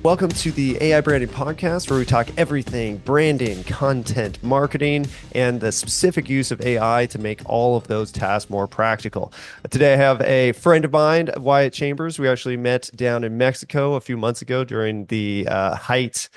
Welcome to the AI Branding Podcast, where we talk everything branding, content, marketing, and the specific use of AI to make all of those tasks more practical. Today, I have a friend of mine, Wyatt Chambers. We actually met down in Mexico a few months ago during the Height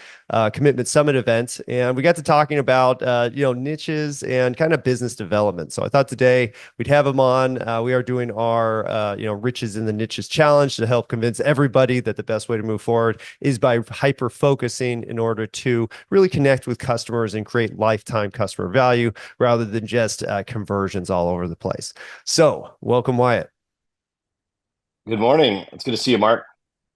Commitment Summit event, and we got to talking about niches and kind of business development. So I thought today we'd have him on. We are doing our Riches in the Niches challenge to help convince everybody that the best way to move forward is by hyper focusing in order to really connect with customers and create lifetime customer value rather than just conversions all over the place. So welcome, Wyatt. Good morning. It's good to see you, Mark.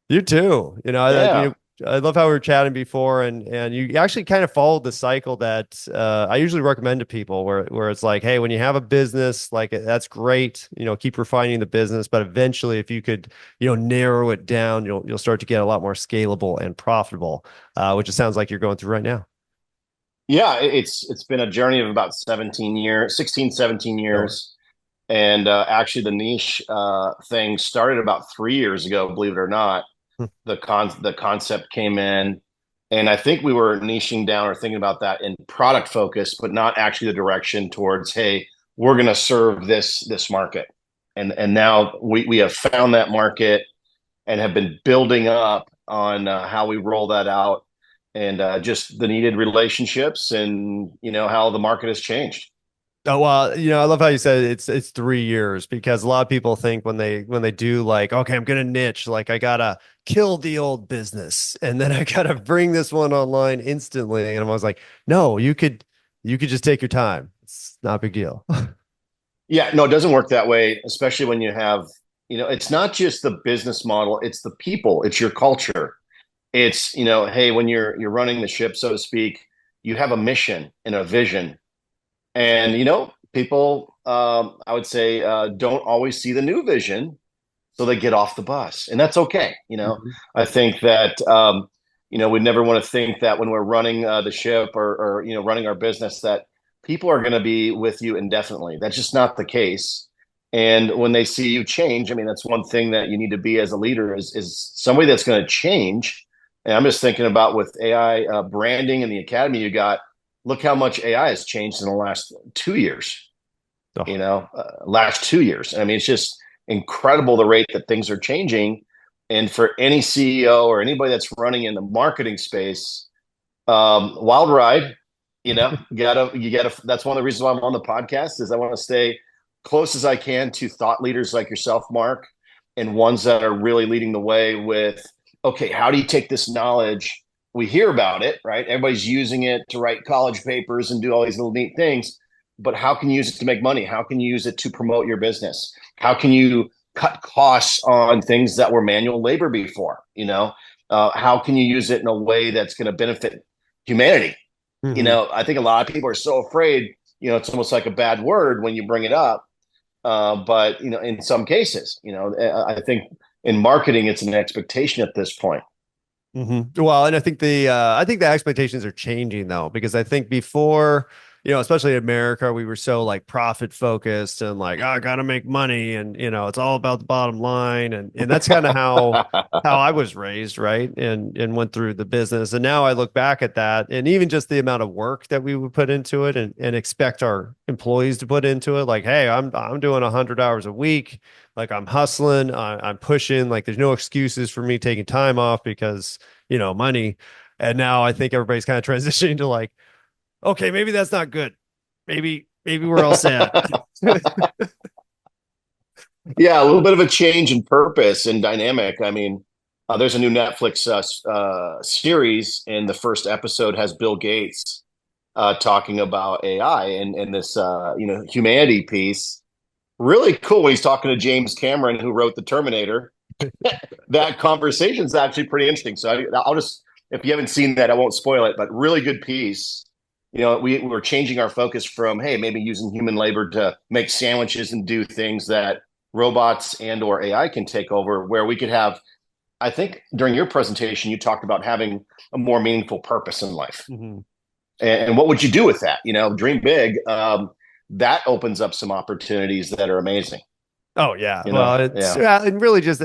You too. Yeah. I love how we were chatting before, and you actually kind of followed the cycle that I usually recommend to people, where it's like, hey, when you have a business, like that's great, keep refining the business, but eventually, if you could, narrow it down, you'll start to get a lot more scalable and profitable, which it sounds like you're going through right now. Yeah, it's been a journey of about 17 years, 16, 17 Really? years. And actually the niche thing started about 3 years ago, believe it or not. Hmm. The concept came in, and I think we were niching down or thinking about that in product focus, but not actually the direction towards, hey, we're going to serve this market. And now we have found that market and have been building up on how we roll that out, and just the needed relationships, and how the market has changed. Oh, well, I love how you said it's 3 years, because a lot of people think when they do, like, okay, I'm gonna niche, like I gotta kill the old business and then I gotta bring this one online instantly. And I was like, no, you could just take your time. It's not a big deal. Yeah, no, it doesn't work that way, especially when you have, it's not just the business model, it's the people, it's your culture. It's, hey, when you're running the ship, so to speak, you have a mission and a vision. And, people, I would say, don't always see the new vision, so they get off the bus, and that's okay. Mhm. I think that, we never want to think that when we're running the ship, or running our business, that people are going to be with you indefinitely. That's just not the case. And when they see you change, I mean, that's one thing that you need to be as a leader, is somebody that's going to change. And I'm just thinking about with AI branding and the academy you got. Look how much AI has changed in the last 2 years. Oh, Last 2 years. I mean, it's just incredible the rate that things are changing. And for any CEO or anybody that's running in the marketing space, wild ride. You gotta. That's one of the reasons why I'm on the podcast, is I want to stay close as I can to thought leaders like yourself, Mark, and ones that are really leading the way with, okay, how do you take this knowledge? We hear about it, right? Everybody's using it to write college papers and do all these little neat things, but how can you use it to make money? How can you use it to promote your business? How can you cut costs on things that were manual labor before? How can you use it in a way that's going to benefit humanity? mhm. I think a lot of people are so afraid, it's almost like a bad word when you bring it up. But, in some cases, I think in marketing, it's an expectation at this point. Well, and I think the expectations are changing, though, because I think before, especially in America, we were so like profit focused and like, oh, I gotta make money, and it's all about the bottom line, and that's kind of how I was raised, right? And went through the business, and now I look back at that, and even just the amount of work that we would put into it, and expect our employees to put into it, like, hey, I'm doing 100 hours a week. Like I'm hustling, I'm pushing. Like there's no excuses for me taking time off because money. And now I think everybody's kind of transitioning to like, okay, maybe that's not good. Maybe we're all sad. Yeah, a little bit of a change in purpose and dynamic. I mean, there's a new Netflix series, and the first episode has Bill Gates talking about AI, and this humanity piece. Really cool when he's talking to James Cameron, who wrote the Terminator. That conversation is actually pretty interesting. So I'll just, if you haven't seen that, I won't spoil it, but really good piece. We were changing our focus from, hey, maybe using human labor to make sandwiches and do things that robots and or AI can take over, where we could have, I think during your presentation, you talked about having a more meaningful purpose in life. Mhm. And what would you do with that? Dream big. That opens up some opportunities that are amazing. Oh yeah. You know, Well, it's yeah, yeah, and really just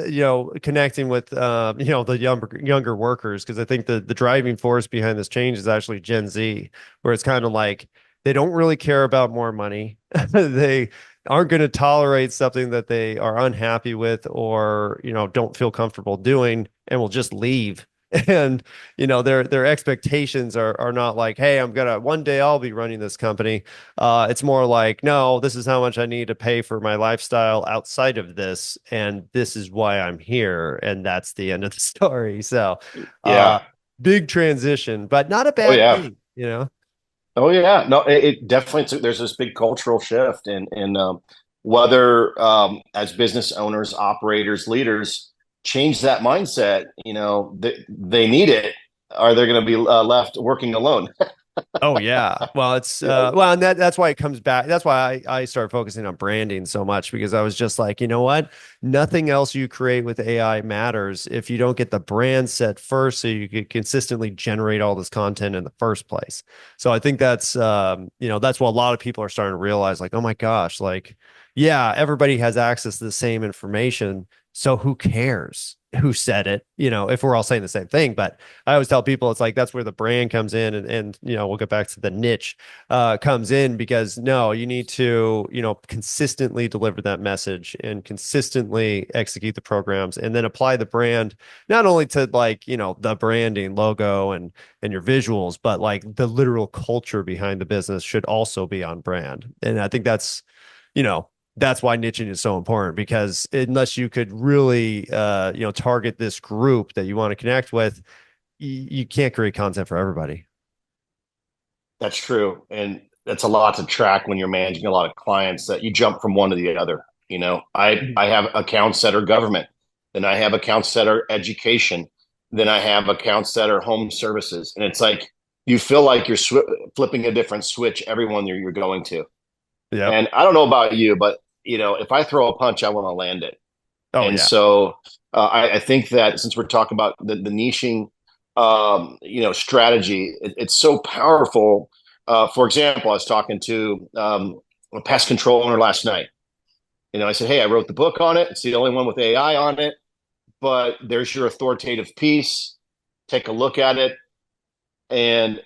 connecting with the younger workers, because I think the driving force behind this change is actually Gen Z, where it's kind of like they don't really care about more money. They aren't going to tolerate something that they are unhappy with or don't feel comfortable doing, and will just leave. And their expectations are not like, hey, I'm gonna one day I'll be running this company. It's more like, no, this is how much I need to pay for my lifestyle outside of this, and this is why I'm here, and that's the end of the story. So, uh, yeah, big transition, but not a oh bad yeah, thing. oh yeah. No, it definitely there's this big cultural shift, and whether as business owners, operators, leaders change that mindset, they need it. Are they going to be left working alone? Oh yeah. Well, it's You know, and that's why it comes back. That's why I started focusing on branding so much, because I was just like, you know what? Nothing else you create with AI matters if you don't get the brand set first, so you can consistently generate all this content in the first place. So I think that's what a lot of people are starting to realize, like, oh my gosh, like, yeah, everybody has access to the same information. So who cares who said it, if we're all saying the same thing. But I always tell people it's like that's where the brand comes in, and we'll get back to the niche comes in, because no, you need to consistently deliver that message and consistently execute the programs, and then apply the brand not only to, like, the branding logo and your visuals, but like the literal culture behind the business should also be on brand. And I think you know that's why niching is so important, because unless you could really target this group that you want to connect with, you can't create content for everybody. that's true, and that's a lot to track when you're managing a lot of clients. That you jump from one to the other. I have accounts that are government, then I have accounts that are education, then I have accounts that are home services, and it's like you feel like you're flipping a different switch every one you're going to. Yep. And I don't know about you, but if I throw a punch, I want to land it. Oh And yeah. so I think that since we're talking about the niching, strategy, it's so powerful. For example, I was talking to a pest control owner last night. I said, "Hey, I wrote the book on it. It's the only one with AI on it, but there's your authoritative piece. Take a look at it." And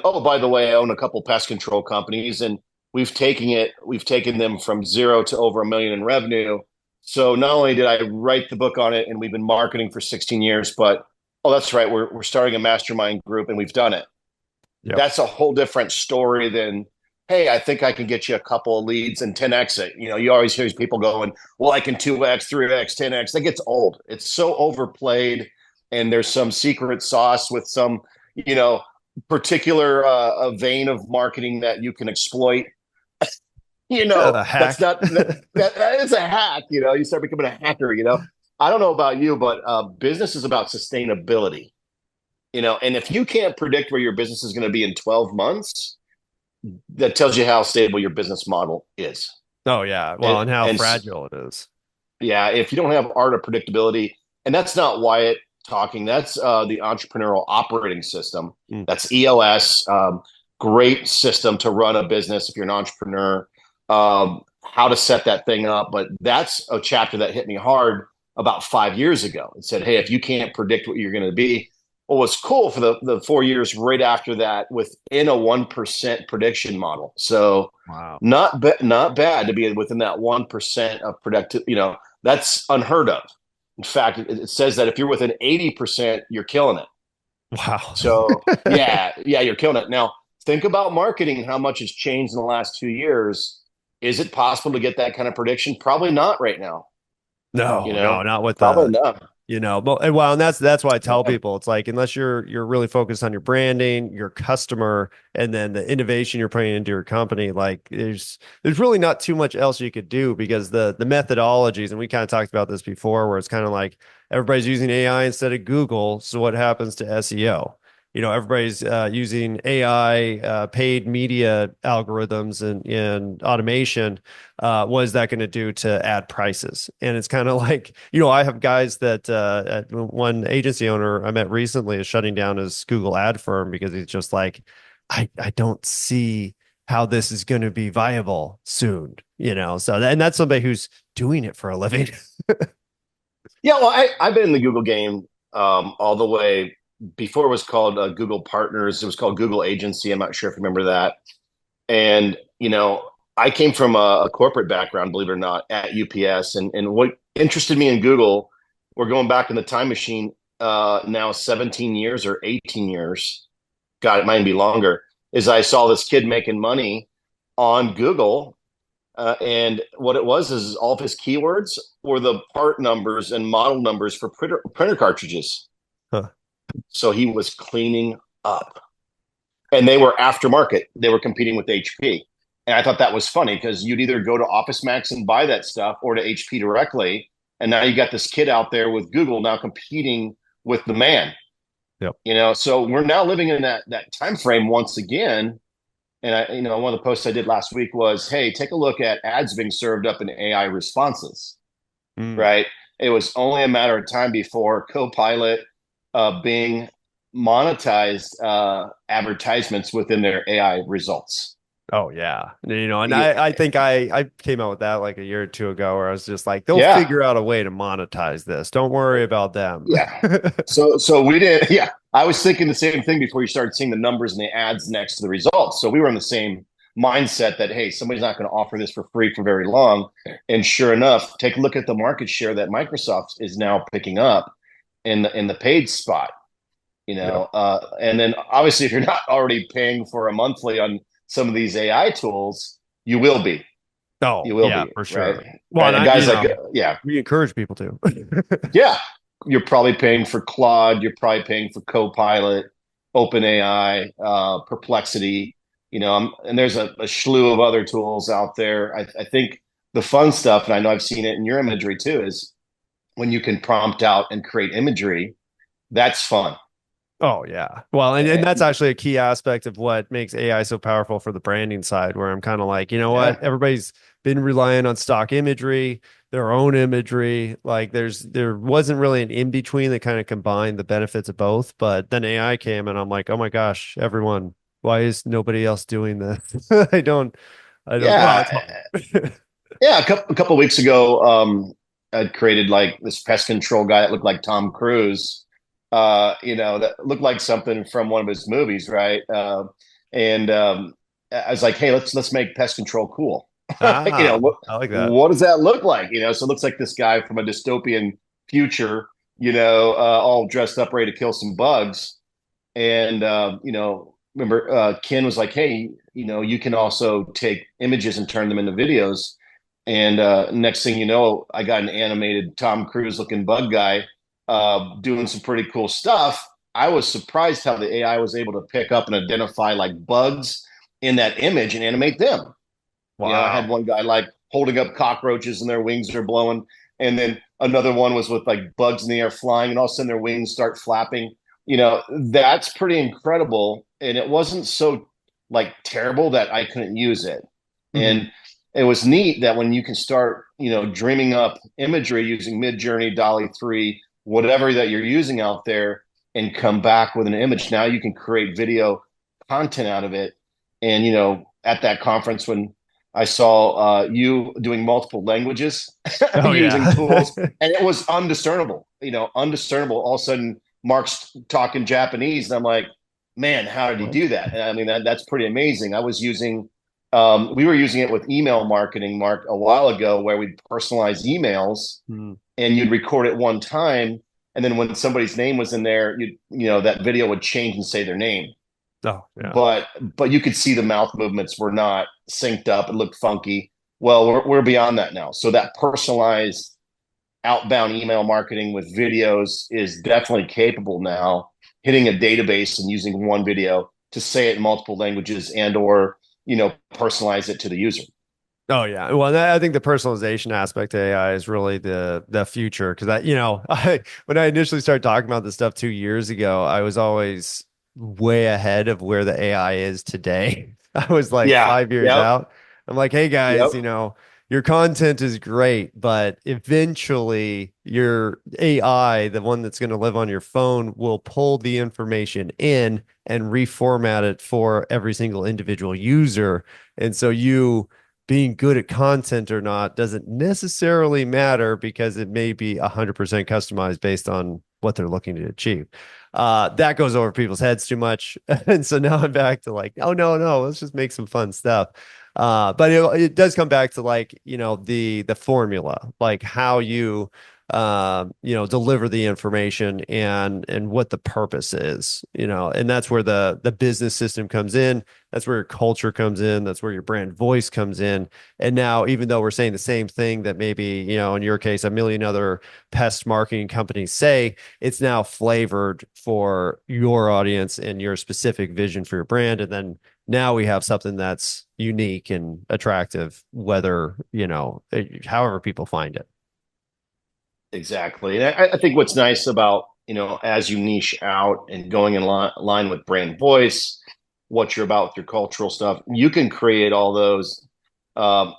oh, by the way, I own a couple pest control companies, and we've taken them from zero to over 1 million in revenue. So not only did I write the book on it, and we've been marketing for 16 years, but oh, that's right, we're starting a mastermind group, and we've done it. Yep. That's a whole different story than, hey, I think I can get you a couple of leads and 10x it. You always hear people going, well, I can 2x, 3x, 10x. That gets old. It's so overplayed, and there's some secret sauce with some, you know, particular a vein of marketing that you can exploit. Yeah, the That's hack. not that is a hack. You start becoming a hacker. I don't know about you, but business is about sustainability. And if you can't predict where your business is going to be in 12 months, that tells you how stable your business model is. Oh yeah. And Well, and how and fragile it is. yeah, if you don't have art of predictability, and that's not Wyatt talking, that's the entrepreneurial operating system. Mm. That's EOS. Great system to run a business if you're an entrepreneur. How to set that thing up, but that's a chapter that hit me hard about 5 years ago. It said, hey, if you can't predict what you're going to be, what was cool for the 4 years right after that within a 1% prediction model. So Wow. not bad to be within that 1% of productive. That's unheard of. In fact, it says that if you're within 80%, you're killing it. Wow. So yeah, you're killing it. Now think about marketing and how much has changed in the last 2 years. Is it possible to get that kind of prediction? Probably not right now. No, no, not with Probably the not. but and well, and that's why I tell people it's like, unless you're really focused on your branding, your customer, and then the innovation you're putting into your company, like there's really not too much else you could do, because the methodologies, and we kind of talked about this before, where it's kind of like everybody's using AI instead of Google. So what happens to SEO? Everybody's using AI, paid media algorithms and automation. What is that going to do to ad prices? And it's kind of like, I have guys that one agency owner I met recently is shutting down his Google ad firm, because he's just like, I don't see how this is going to be viable soon, So, and that's somebody who's doing it for a living. Yeah, well, I've been in the Google game all the way before it was called Google Partners. It was called Google Agency. I'm not sure if you remember that. And, I came from a corporate background, believe it or not, at UPS. And what interested me in Google, we're going back in the time machine now 17 years or 18 years. God, it might be longer, is I saw this kid making money on Google. And what it was is all of his keywords were the part numbers and model numbers for printer cartridges. Huh. So he was cleaning up. And they were aftermarket. They were competing with HP. And I thought that was funny because you'd either go to Office Max and buy that stuff or to HP directly. And now you got this kid out there with Google now competing with the man. Yep. So we're now living in that time frame once again. And one of the posts I did last week was, hey, take a look at ads being served up in AI responses, Mm. right? It was only a matter of time before Copilot being monetized advertisements within their AI results. Oh yeah. And Yeah. I think I came out with that like a year or two ago where I was just like, they'll Yeah. figure out a way to monetize this. Don't worry about them. Yeah. So we did. Yeah. I was thinking the same thing before you started seeing the numbers and the ads next to the results. So we were in the same mindset that, hey, somebody's not going to offer this for free for very long. And sure enough, take a look at the market share that Microsoft is now picking up in the paid spot. Yep. And then obviously if you're not already paying for a monthly on some of these AI tools, you will be. Oh You will yeah, be, for right? sure. Well, Right. and And guys like, yeah, we encourage people to. yeah, you're probably paying for Claude, you're probably paying for Copilot, OpenAI, Perplexity, and there's a slew of other tools out there. I think the fun stuff, and I know I've seen it in your imagery too, is when you can prompt out and create imagery, that's fun. Oh yeah. Well, and that's actually a key aspect of what makes AI so powerful for the branding side, where I'm kind of like, you know what? Yeah. Everybody's been relying on stock imagery, their own imagery. Like there wasn't really an in between that kind of combined the benefits of both. But then AI came and I'm like, oh my gosh, everyone, why is nobody else doing this? I don't, well, Yeah. it's hard. Yeah. A couple of weeks ago, I'd created like this pest control guy that looked like Tom Cruise, that looked like something from one of his movies, right? And I was like, hey, let's make pest control cool. Ah, What I like that. what does that look like? So it looks like this guy from a dystopian future, all dressed up, ready to kill some bugs. And remember, Ken was like, hey, you can also take images and turn them into videos. And next thing you know, I got an animated Tom Cruise looking bug guy doing some pretty cool stuff. I was surprised how the AI was able to pick up and identify like bugs in that image and animate them. I had Wow. one guy like holding up cockroaches and their wings are blowing. And then another one was with like bugs in the air flying, and all of a sudden their wings start flapping. That's pretty incredible. And it wasn't so like terrible that I couldn't use it. Mhm. And it was neat that when you can start, dreaming up imagery using Midjourney, Dolly 3, whatever that you're using out there, and come back with an image. Now you can create video content out of it. And, at that conference when I saw you doing multiple languages Oh using yeah. tools, and it was undiscernible, undiscernible. All of a sudden, Mark's talking Japanese, and I'm like, man, how did he What? do that? And I mean, that's pretty amazing. We were using it with email marketing, Mark, a while ago, where we'd personalize emails Hmm. and you'd record it one time. And then when somebody's name was in there, that video would change and say their name. Oh yeah. But you could see the mouth movements were not synced up. It looked funky. Well, we're beyond that now. So that personalized outbound email marketing with videos is definitely capable now, hitting a database and using one video to say it in multiple languages and or personalize it to the user. Oh yeah. Well, I think the personalization aspect of AI is really the future because I when I initially started talking about this stuff 2 years ago, I was always way ahead of where the AI is today. I was like Yeah. 5 years Yep. out. I'm like, hey guys, Yep. your content is great, but eventually your AI, the one that's going to live on your phone, will pull the information in and reformat it for every single individual user. And so you being good at content or not doesn't necessarily matter because it may be 100% customized based on what they're looking to achieve. That goes over people's heads too much. And so now I'm back to like, oh, no, no, let's just make some fun stuff. But it does come back to like, the formula, like how you deliver the information and what the purpose is, and that's where the business system comes in. That's where your culture comes in. That's where your brand voice comes in. And now, even though we're saying the same thing that maybe, in your case, a million other pest marketing companies say, it's now flavored for your audience and your specific vision for your brand. And then now we have something that's unique and attractive, whether, however people find it. Exactly. And I think what's nice about, as you niche out and going in line with brand voice, what you're about with your cultural stuff, you can create all those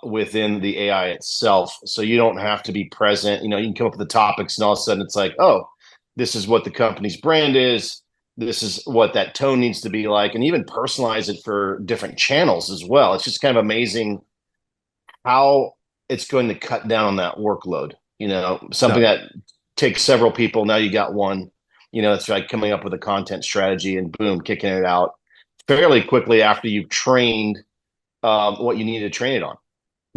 within the AI itself. So you don't have to be present. You can come up with the topics and all of a sudden it's like, oh, this is what the company's brand is. This is what that tone needs to be like, and even personalize it for different channels as well. It's just kind of amazing how it's going to cut down on that workload. Something No. that takes several people. Now you got one. It's like coming up with a content strategy and boom, kicking it out fairly quickly after you've trained what you need to train it on.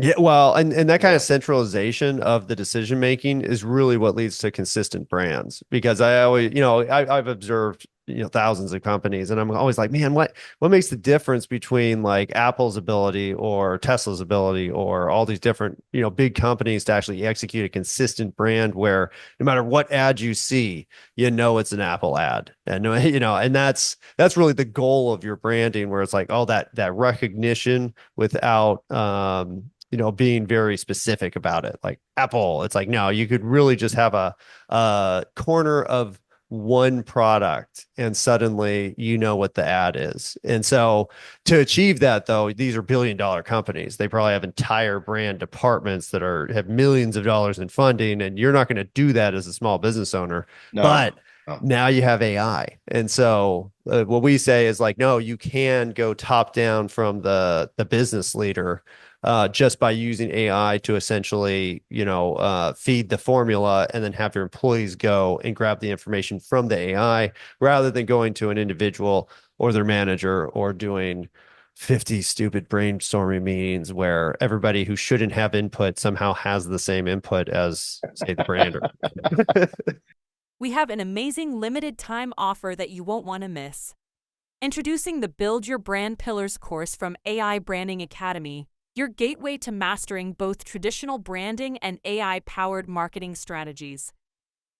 Yeah, well, and that kind of Yeah. centralization of the decision making is really what leads to consistent brands. Because I always, I've observed, thousands of companies, and I'm always like, man, what makes the difference between like Apple's ability or Tesla's ability or all these different, big companies to actually execute a consistent brand where no matter what ad you see, it's an Apple ad, and and that's really the goal of your branding, where it's like, oh, that recognition without being very specific about it. Like Apple, it's like, no, you could really just have a corner of one product and suddenly what the ad is. And so to achieve that, though, these are billion-dollar companies. They probably have entire brand departments that have millions of dollars in funding, and you're not going to do that as a small business owner. No. But No. now you have AI. And so what we say is like, no, you can go top down from the business leader, just by using AI to essentially, feed the formula and then have your employees go and grab the information from the AI rather than going to an individual or their manager or doing 50 stupid brainstorming meetings where everybody who shouldn't have input somehow has the same input as, say, the brander. We have an amazing limited time offer that you won't want to miss. Introducing the Build Your Brand Pillars course from AI Branding Academy, your gateway to mastering both traditional branding and AI-powered marketing strategies.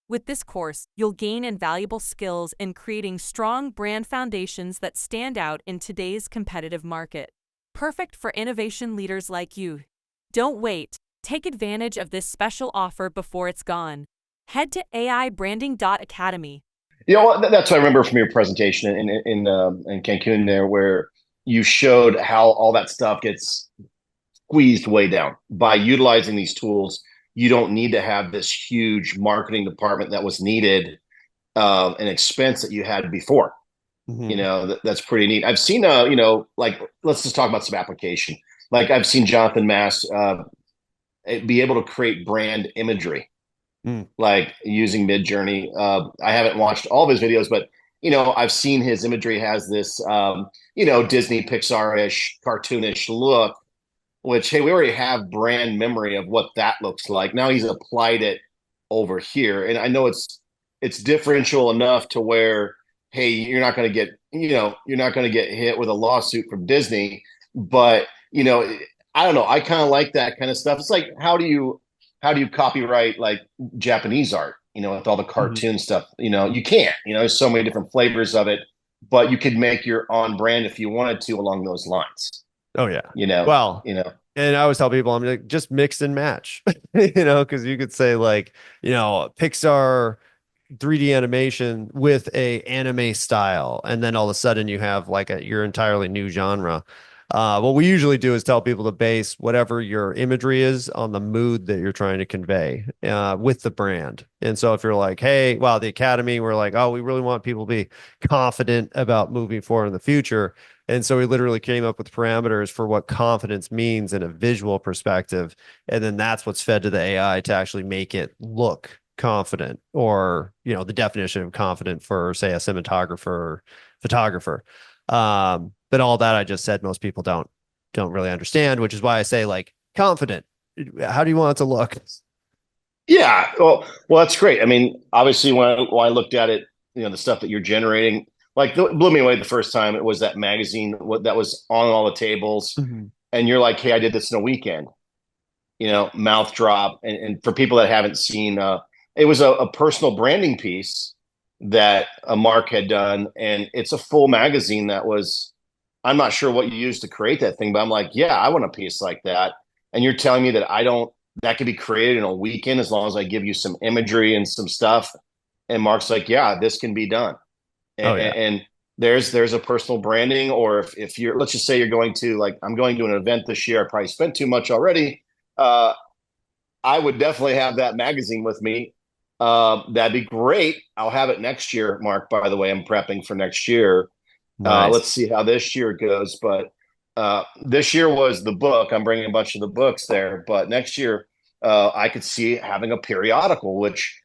With this course, you'll gain invaluable skills in creating strong brand foundations that stand out in today's competitive market. Perfect for innovation leaders like you. Don't wait. Take advantage of this special offer before it's gone. Head to aibranding.academy. That's what I remember from your presentation in Cancun there, where you showed how all that stuff gets squeezed way down by utilizing these tools. You don't need to have this huge marketing department that was needed, an expense that you had before. Mm-hmm. That's pretty neat. I've seen, like, let's just talk about some application. Like I've seen Jonathan Mass be able to create brand imagery, Mm. like using Midjourney. I haven't watched all of his videos, but I've seen his imagery has this, Disney Pixar-ish, cartoonish look. Which, hey, we already have brand memory of what that looks like. Now he's applied it over here, and I know it's differential enough to where, hey, you're not going to get, you're not going to get hit with a lawsuit from Disney, but I don't know. I kind of like that kind of stuff. It's like, how do you copyright like Japanese art? With all the Mm-hmm. cartoon stuff. You can't. There's so many different flavors of it, but you could make your on brand if you wanted to along those lines. Oh yeah. You know, Well, you know. and I always tell people, I'm like, just mix and match, because you could say like, Pixar 3D animation with a anime style, and then all of a sudden you have like your entirely new genre. What we usually do is tell people to base whatever your imagery is on the mood that you're trying to convey with the brand. And so if you're like, hey, wow, the Academy, we're like, oh, we really want people to be confident about moving forward in the future. And so we literally came up with parameters for what confidence means in a visual perspective. And then that's what's fed to the AI to actually make it look confident, or, the definition of confident for, say, a cinematographer or photographer. But all that I just said, most people don't really understand, which is why I say, like, confident. How do you want it to look? Yeah, well, that's great. I mean, obviously, when I looked at it, the stuff that you're generating, like, it blew me away the first time. It was that magazine that was on all the tables, Mhm. and you're like, "Hey, I did this in a weekend." Mouth drop. And for people that haven't seen, it was a personal branding piece that a Mark had done, and it's a full magazine that was. I'm not sure what you used to create that thing, but I'm like, yeah, I want a piece like that. And you're telling me that I don't, that could be created in a weekend as long as I give you some imagery and some stuff. And Mark's like, yeah, this can be done. Oh And, yeah. and there's a personal branding, or if you're, let's just say you're going to, like, I'm going to an event this year. I probably spent too much already. Uh, I would definitely have that magazine with me. That'd be great. I'll have it next year, Mark. By the way, I'm prepping for next year. Nice. Let's see how this year goes. But this year was the book. I'm bringing a bunch of the books there. But next year, I could see having a periodical, which,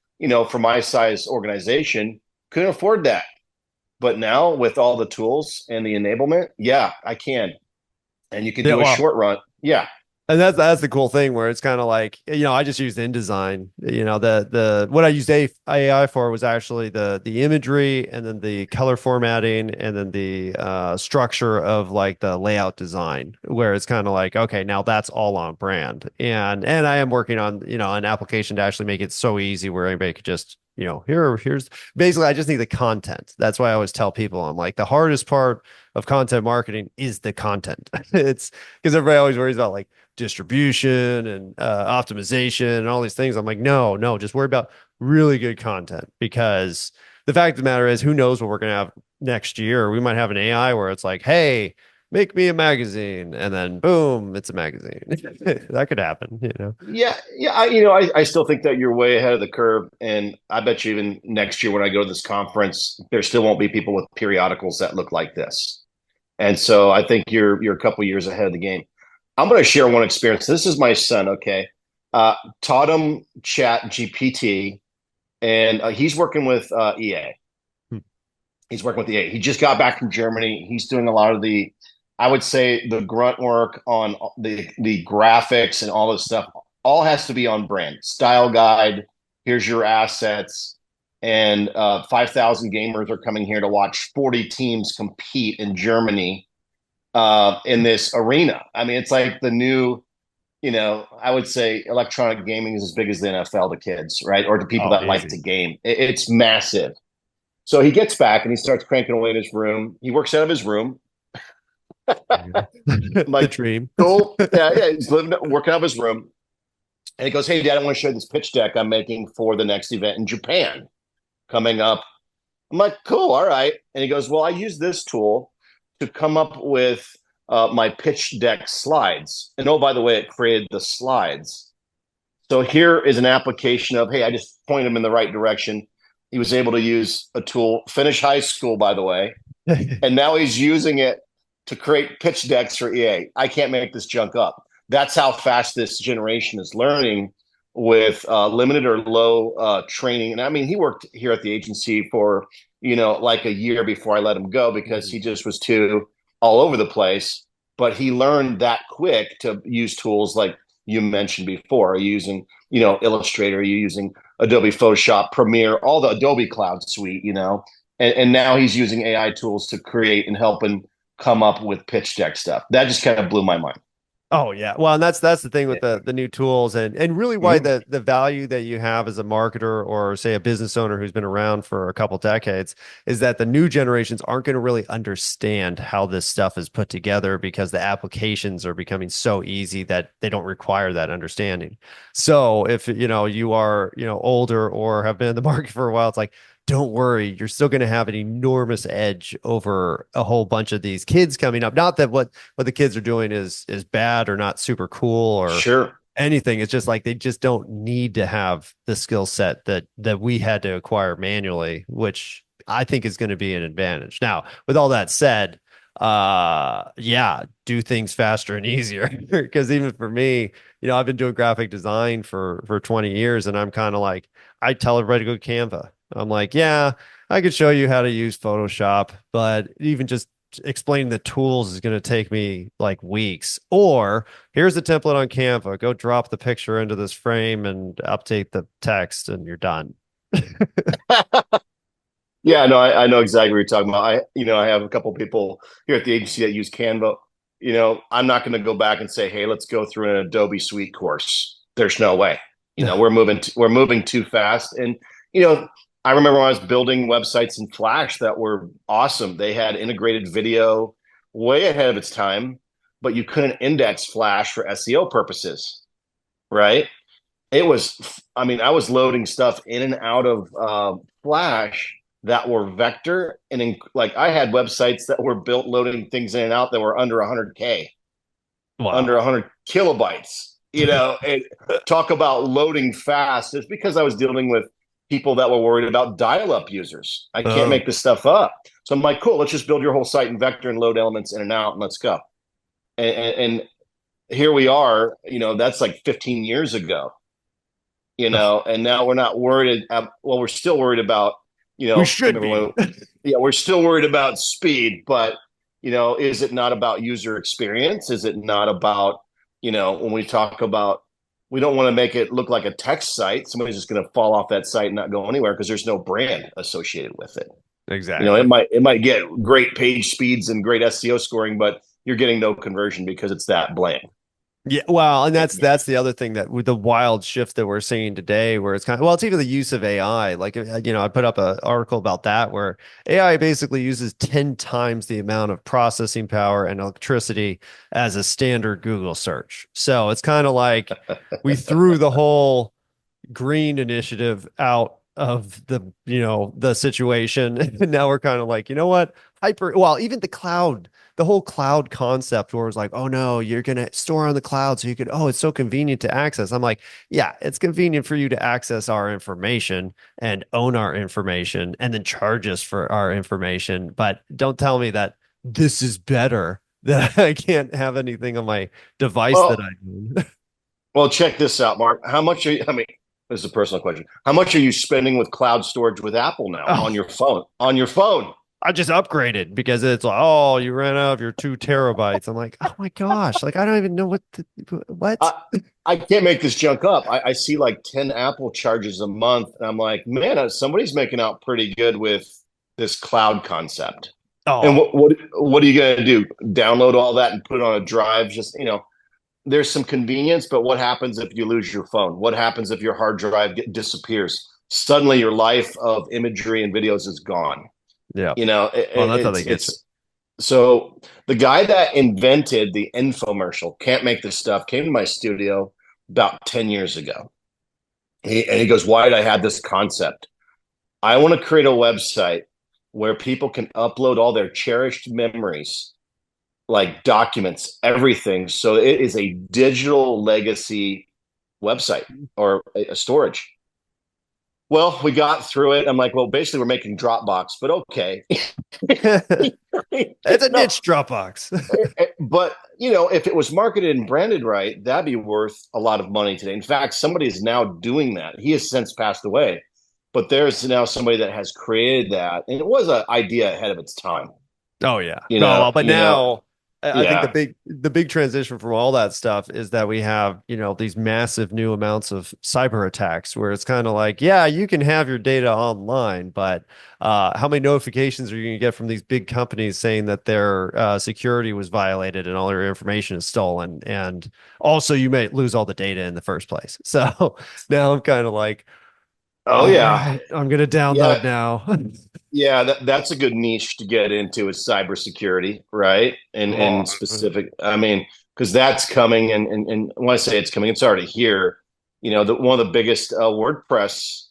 for my size organization, couldn't afford that. But now with all the tools and the enablement, yeah, I can. And you could Yeah, do a well, short run. Yeah. and that's the cool thing, where it's kind of like, I just used InDesign. The what I used AI for was actually the imagery, and then the color formatting, and then the structure of, like, the layout design, where it's kind of like, okay, now that's all on brand. And I am working on, an application to actually make it so easy where anybody could just, here's basically, I just need the content. That's why I always tell people, I'm like, the hardest part of content marketing is the content. It's because everybody always worries about, like, distribution and optimization and all these things. I'm like, no, just worry about really good content, because the fact of the matter is, who knows what we're going to have next year? We might have an AI where it's like, hey, make me a magazine, and then boom, it's a magazine. That could happen. Yeah. I still think that you're way ahead of the curve. And I bet you even next year when I go to this conference, there still won't be people with periodicals that look like this. And so I think you're a couple years ahead of the game. I'm going to share one experience. This is my son. Okay, taught him Chat GPT, and he's working with EA. Hmm. He's working with EA. He just got back from Germany. He's doing a lot of I would say, the grunt work on the graphics and all this stuff. All has to be on brand. Style guide. Here's your assets. And 5,000 gamers are coming here to watch 40 teams compete in Germany in this arena. I mean, it's like the new, I would say electronic gaming is as big as the NFL to kids, right? Or to people Oh, that like easy. to game. It's massive. So he gets back and he starts cranking away in his room. He works out of his room. I'm The like, dream. cool. Yeah. He's working out of his room. And he goes, hey, Dad, I want to show you this pitch deck I'm making for the next event in Japan coming up. I'm like, cool. All right. And he goes, well, I use this tool to come up with my pitch deck slides. And oh, by the way, it created the slides. So here is an application of, hey, I just point him in the right direction. He was able to use a tool, finish high school, by the way. And now he's using it to create pitch decks for EA. I can't make this junk up. That's how fast this generation is learning with limited or low training. And I mean, he worked here at the agency for, like a year before I let him go because he just was too all over the place. But he learned that quick to use tools like you mentioned before. Are you using, Illustrator? Are you using Adobe Photoshop, Premiere, all the Adobe Cloud suite, and now he's using AI tools to create and help him come up with pitch deck stuff. That just kind of blew my mind. Oh yeah. Well, and that's the thing with Yeah. the new tools, and really why Mhm. the value that you have as a marketer, or say a business owner who's been around for a couple decades, is that the new generations aren't going to really understand how this stuff is put together, because the applications are becoming so easy that they don't require that understanding. So if you are older or have been in the market for a while, it's like, don't worry, you're still going to have an enormous edge over a whole bunch of these kids coming up. Not that what the kids are doing is bad or not super cool or Sure. anything. It's just like they just don't need to have the skill set that we had to acquire manually, which I think is going to be an advantage. Now, with all that said, yeah, do things faster and easier. Because even for me, I've been doing graphic design for 20 years, and I'm kind of like, I tell everybody to go to Canva. I'm like, yeah, I could show you how to use Photoshop, but even just explaining the tools is going to take me like weeks. Or here's the template on Canva. Go drop the picture into this frame and update the text, and you're done. Yeah, no, I know exactly what you're talking about. I have a couple people here at the agency that use Canva. I'm not going to go back and say, "Hey, let's go through an Adobe Suite course." There's no way. We're moving too fast. And I remember when I was building websites in Flash that were awesome. They had integrated video way ahead of its time, but you couldn't index Flash for SEO purposes, right? It was, I mean, I was loading stuff in and out of Flash that were vector, and like I had websites that were built loading things in and out that were under 100K, under Wow. 100 kilobytes. And talk about loading fast. It's because I was dealing with people that were worried about dial-up users. I can't Oh, make this stuff up. So I'm like, cool, let's just build your whole site in vector and load elements in and out, and let's go. And here we are. That's like 15 years ago. And now we're not worried. Well, we're still worried about, we I should remember be. yeah, we're still worried about speed, but, is it not about user experience? Is it not about, when we talk about, we don't want to make it look like a text site. Somebody's just going to fall off that site and not go anywhere because there's no brand associated with it. It Exactly. might get great page speeds and great SEO scoring, but you're getting no conversion because it's that bland. Yeah, well, and that's the other thing that with the wild shift that we're seeing today, where it's kind of well, it's even the use of AI. Like I put up an article about that where AI basically uses 10 times the amount of processing power and electricity as a standard Google search. So it's kind of like we threw the whole green initiative out of the situation. And now we're kind of like, you know what? Even the whole cloud concept where it's like, oh no, you're gonna store on the cloud so you could, oh, it's so convenient to access. I'm like, yeah, it's convenient for you to access our information and own our information and then charge us for our information. But don't tell me that this is better, that I can't have anything on my device that Well, I own. well, check this out, Mark. How much are you, I mean, this is a personal question. How much are you spending with cloud storage with Apple now on Oh, your phone? On your phone. I just upgraded because it's like, oh, you ran out of your 2 terabytes. I'm like, oh my gosh, like I don't even know what. I, I can't make this junk up. I see like 10 Apple charges a month, and I'm like, man, somebody's making out pretty good with this cloud concept. And Oh, what are you going to do? Download all that and put it on a drive? Just, there's some convenience, but what happens if you lose your phone? What happens if your hard drive disappears? Suddenly your life of imagery and videos is gone. yeah. Well, that's how It's they get you. it's so the guy that invented the infomercial, can't make this stuff, came to my studio about 10 years ago. And he goes, why did I have this concept? I want to create a website where people can upload all their cherished memories, like documents, everything. So it is a digital legacy website or a storage. Well, we got through it. I'm like, well, basically, we're making Dropbox, but okay. It's a No, niche Dropbox. but if it was marketed and branded right, that'd be worth a lot of money today. In fact, somebody is now doing that. He has since passed away, but there's now somebody that has created that, and it was an idea ahead of its time. Oh yeah. You No, know, well, but you know, now I think the yeah. big transition from all that stuff is that we have, these massive new amounts of cyber attacks where it's kind of like, yeah, you can have your data online, but how many notifications are you going to get from these big companies saying that their security was violated and all your information is stolen? And also you may lose all the data in the first place. So now I'm kind of like, Oh all yeah, right, I'm going to yeah, download now. yeah. That's a good niche to get into is cybersecurity, right? And Oh, specific. I mean, because that's coming, and when I say it's coming, it's already here. One of the biggest WordPress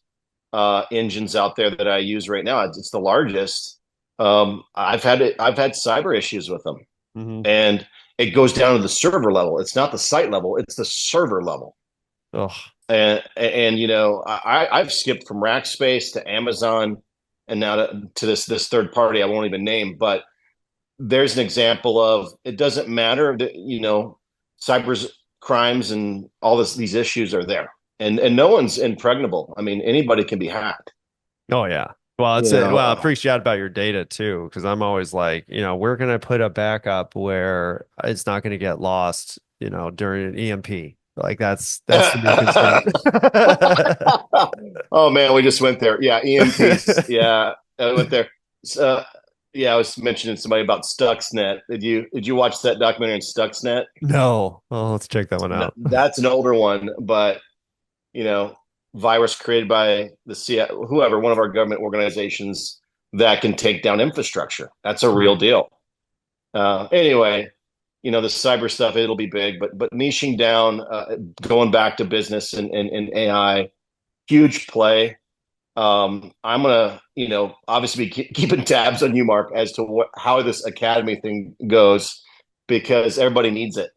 engines out there that I use right now. It's the largest. I've had cyber issues with them, Hmm. and it goes down to the server level. It's not the site level; it's the server level. Oh, And I've skipped from Rackspace to Amazon, and now to this third party I won't even name. But there's an example of it doesn't matter that cyber crimes and all these issues are there, and no one's impregnable. I mean, anybody can be hacked. oh yeah. Well, You well, I know, appreciate about your data too, because I'm always like, where can I put a backup where it's not going to get lost, during an EMP? Like that's the new concern. oh man, we just went there. Yeah, EMPs. Yeah, I went there. Uh, yeah, I was mentioning somebody about Stuxnet. Did you watch that documentary on Stuxnet? No. Oh, let's check that one No, out. that's an older one, but you know, virus created by whoever, one of our government organizations that can take down infrastructure. That's a real deal. Anyway, the cyber stuff, it'll be big, but niching down, going back to business and AI, huge play. I'm gonna, obviously be keeping tabs on you, Mark, as to how this academy thing goes, because everybody needs it.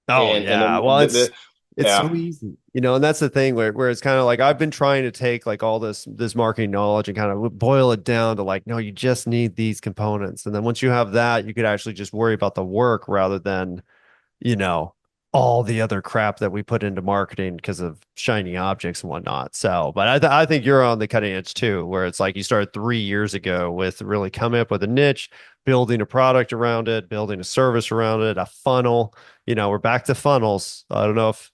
Oh And yeah. then Well, it's yeah. so easy, and that's the thing where it's kind of like I've been trying to take like all this marketing knowledge and kind of boil it down to like, no, you just need these components. And then once you have that, you could actually just worry about the work rather than, you know, all the other crap that we put into marketing because of shiny objects and whatnot. So, but I think you're on the cutting edge too, where it's like you started 3 years ago with really coming up with a niche, building a product around it, building a service around it, a funnel. We're back to funnels. I don't know if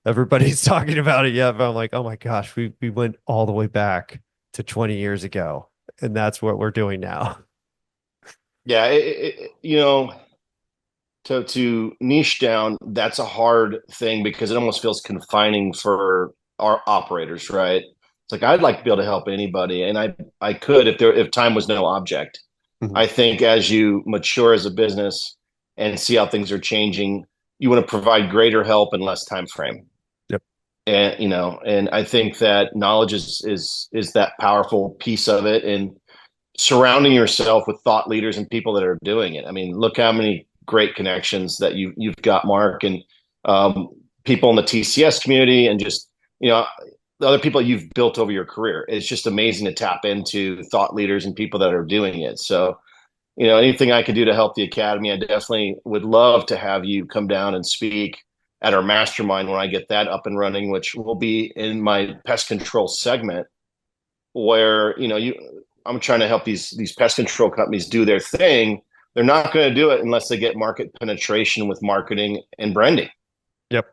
everybody's talking about it yet, but I'm like, oh my gosh, we went all the way back to 20 years ago, and that's what we're doing now. Yeah, to niche down, that's a hard thing because it almost feels confining for our operators, right? It's like I'd like to be able to help anybody, and I could if time was no object. Mhm. I think as you mature as a business and see how things are changing, you want to provide greater help in less time frame. Yep. And I think that knowledge is that powerful piece of it, and surrounding yourself with thought leaders and people that are doing it. I mean, look how many great connections that you've got, Mark, and um, people in the TCS community, and just the other people you've built over your career. It's just amazing to tap into thought leaders and people that are doing it. So, anything I could do to help the academy, I definitely would love to have you come down and speak at our mastermind when I get that up and running, which will be in my pest control segment, where I'm trying to help these pest control companies do their thing. They're not going to do it unless they get market penetration with marketing and branding. Yep.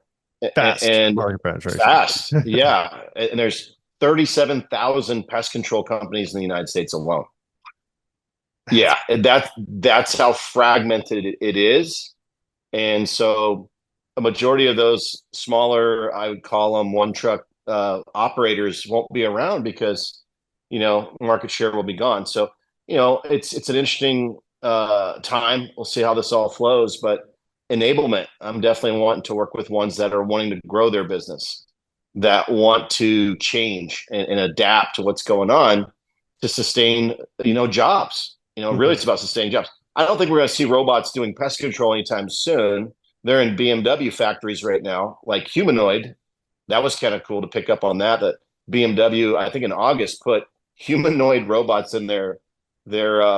Fast And market penetration. fast, yeah. And there's 37,000 pest control companies in the United States alone. Yeah, that's how fragmented it is. And so a majority of those smaller, I would call them one truck operators, won't be around because market share will be gone. So it's an interesting time. We'll see how this all flows, but enablement, I'm definitely wanting to work with ones that are wanting to grow their business, that want to change and adapt to what's going on to sustain jobs. Really, it's about sustaining jobs. I don't think we're going to see robots doing pest control anytime soon. They're in BMW factories right now, like humanoid. That was kind of cool to pick up on that BMW, I think in August, put humanoid robots in their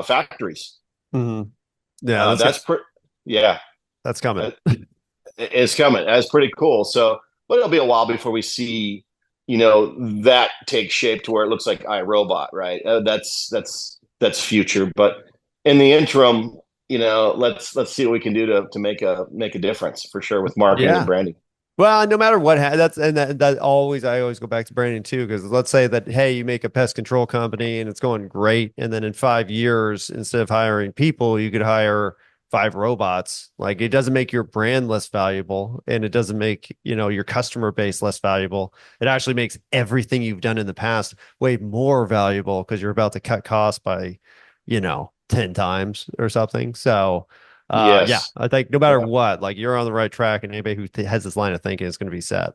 factories. Hmm. Yeah, Yeah, that's coming. it's coming. That's pretty cool. So, but it'll be a while before we see, that take shape to where it looks like iRobot, right? That's future. But in the interim, let's see what we can do to make a difference for sure with marketing and Yeah. branding. Well, no matter what, that's and that always I always go back to branding too, because let's say that hey, you make a pest control company and it's going great, and then in 5 years, instead of hiring people, you could hire five robots. Like it doesn't make your brand less valuable, and it doesn't make your customer base less valuable. It actually makes everything you've done in the past way more valuable because you're about to cut costs by 10 times or something. So. Yeah, Yes. I think no matter Yeah. what, like you're on the right track, and anybody who has this line of thinking is going to be set.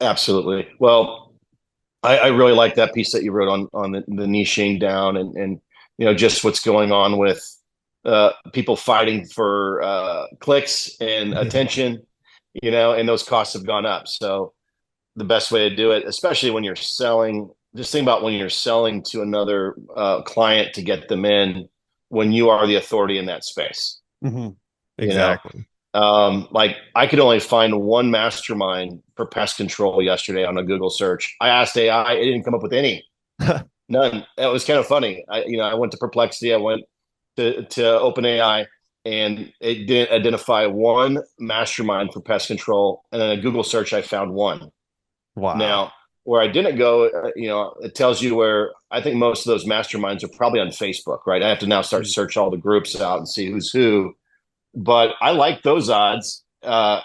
Absolutely. Well, I really like that piece that you wrote on the niching down and just what's going on with people fighting for clicks and attention, and those costs have gone up. So the best way to do it, especially when you're selling, just think about when you're selling to another client to get them in when you are the authority in that space. Mm-hmm. You know, Exactly. like I could only find one mastermind for pest control yesterday on a Google search. I asked AI, it didn't come up with any, none. That was kind of funny. I went to Perplexity, I went to OpenAI, and it didn't identify one mastermind for pest control. And then a Google search, I found one. Wow. Now, where I didn't go, it tells you where I think most of those masterminds are probably on Facebook, right? I have to now start search all the groups out and see who's who. But I like those odds.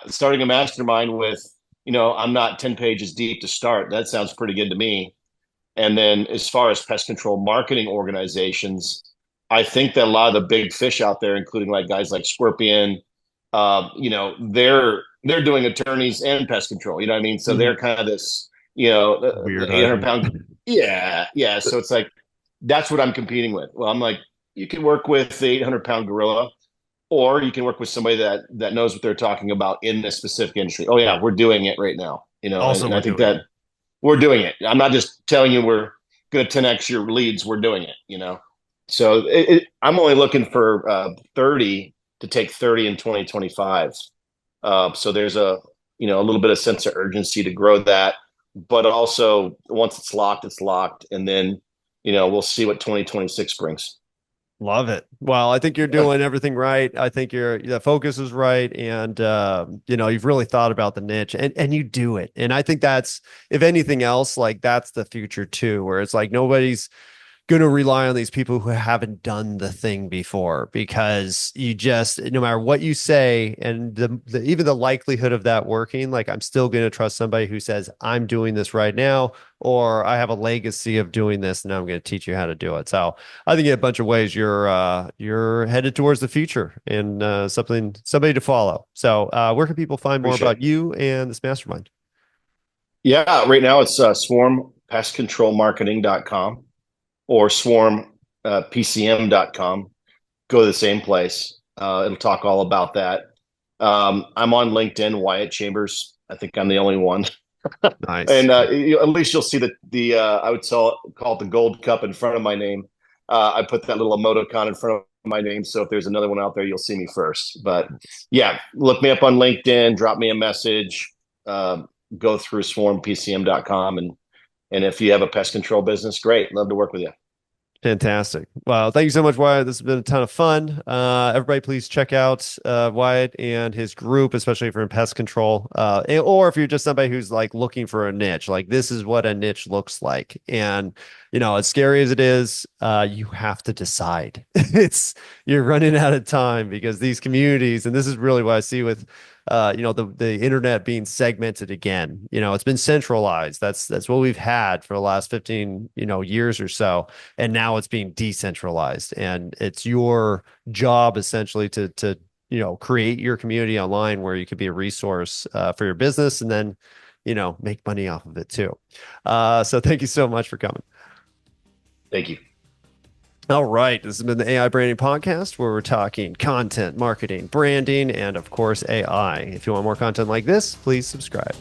Starting a mastermind with, I'm not 10 pages deep to start. That sounds pretty good to me. And then as far as pest control marketing organizations, I think that a lot of the big fish out there, including like guys like Scorpion, they're doing attorneys and pest control. You know what I mean? So they're kind of this, Weird the 800 hybrid. pound. Yeah, yeah. So it's like that's what I'm competing with. Well, I'm like, you can work with the 800-pound gorilla, or you can work with somebody that knows what they're talking about in this specific industry. Oh yeah, we're doing it right now. Also, And we're I think doing that it. we're doing it. I'm not just telling you we're going to 10x your leads. We're doing it. So I'm only looking for 30 to take 30 in 2025. So there's a little bit of sense of urgency to grow that, but also once it's locked, it's locked, and then we'll see what 2026 brings. Love it. Well, I think you're doing everything right. I think the focus is right, and you've really thought about the niche, and you do it. And I think that's, if anything else, like that's the future too, where it's like nobody's going to rely on these people who haven't done the thing before, because you just, no matter what you say, and even the likelihood of that working, like I'm still going to trust somebody who says I'm doing this right now, or I have a legacy of doing this and I'm going to teach you how to do it. So I think in a bunch of ways you're headed towards the future, and somebody to follow. So where can people find more Appreciate about it. you and this mastermind? Yeah, right now it's swarmpestcontrolmarketing.com or swarmpcm.com. Go to the same place. It'll talk all about that. I'm on LinkedIn, Wyatt Chambers. I think I'm the only one. Nice. And at least you'll see the I would call it the gold cup in front of my name. I put that little emoticon in front of my name, so if there's another one out there, you'll see me first. But yeah, look me up on LinkedIn, drop me a message, go through swarmpcm.com, and if you have a pest control business, great, love to work with you. Fantastic. Well, thank you so much, Wyatt. This has been a ton of fun. Everybody, please check out Wyatt and his group, especially if you're in pest control, or if you're just somebody who's like looking for a niche. Like this is what a niche looks like, and as scary as it is, you have to decide. You're running out of time, because these communities, and this is really what I see with the internet being segmented again. It's been centralized. That's what we've had for the last 15 years or so, and now it's being decentralized, and it's your job essentially to create your community online where you could be a resource for your business, and then make money off of it too. So thank you so much for coming. Thank you. All right. This has been the AI Branding Podcast, where we're talking content, marketing, branding, and of course, AI. If you want more content like this, please subscribe.